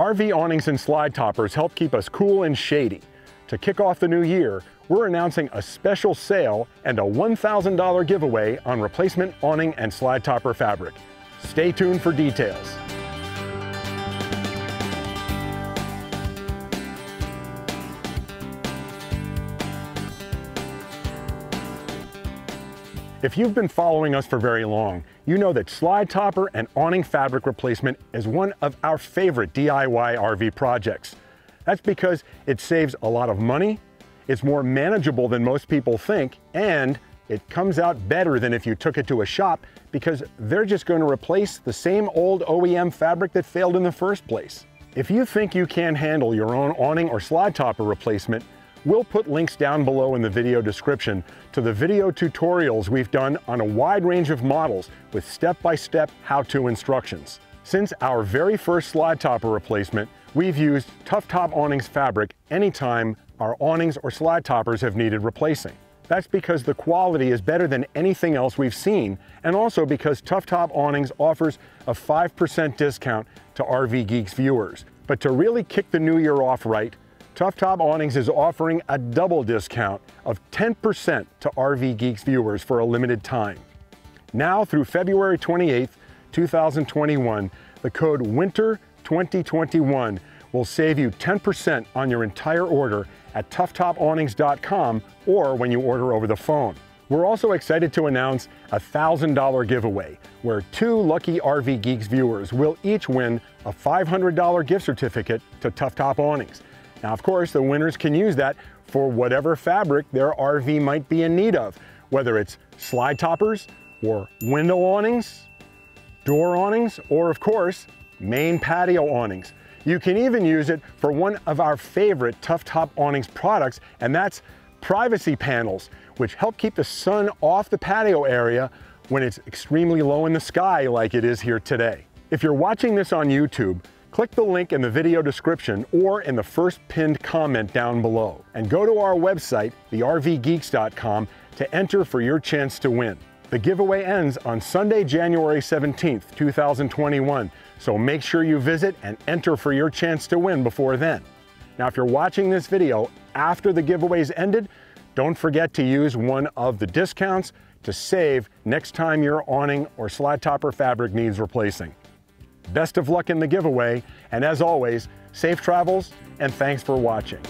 RV awnings and slide toppers help keep us cool and shady. To kick off the new year, we're announcing a special sale and a $1,000 giveaway on replacement awning and slide topper fabric. Stay tuned for details. If you've been following us for very long, you know that slide topper and awning fabric replacement is one of our favorite DIY RV projects. That's because it saves a lot of money, it's more manageable than most people think, and it comes out better than if you took it to a shop because they're just going to replace the same old OEM fabric that failed in the first place. If you think you can't handle your own awning or slide topper replacement, we'll put links down below in the video description to the video tutorials we've done on a wide range of models with step-by-step how-to instructions. Since our very first slide topper replacement, we've used Tough Top Awnings fabric anytime our awnings or slide toppers have needed replacing. That's because the quality is better than anything else we've seen, and also because Tough Top Awnings offers a 5% discount to RVgeeks viewers. But to really kick the new year off right, Tough Top Awnings is offering a double discount of 10% to RVgeeks viewers for a limited time. Now through February 28th, 2021, the code WINTER2021 will save you 10% on your entire order at toughtop.awnings.com or when you order over the phone. We're also excited to announce a $1,000 giveaway where 2 lucky RVgeeks viewers will each win a $500 gift certificate to Tough Top Awnings. Now, of course, the winners can use that for whatever fabric their RV might be in need of, whether it's slide toppers or window awnings, door awnings, or of course, main patio awnings. You can even use it for one of our favorite Tough Top Awnings products, and that's privacy panels, which help keep the sun off the patio area when it's extremely low in the sky like it is here today. If you're watching this on YouTube, click the link in the video description or in the first pinned comment down below, and go to our website, thervgeeks.com, to enter for your chance to win. The giveaway ends on Sunday, January 17th, 2021, so make sure you visit and enter for your chance to win before then. Now, if you're watching this video after the giveaway's ended, don't forget to use one of the discounts to save next time your awning or slide topper fabric needs replacing. Best of luck in the giveaway, and as always, safe travels and thanks for watching.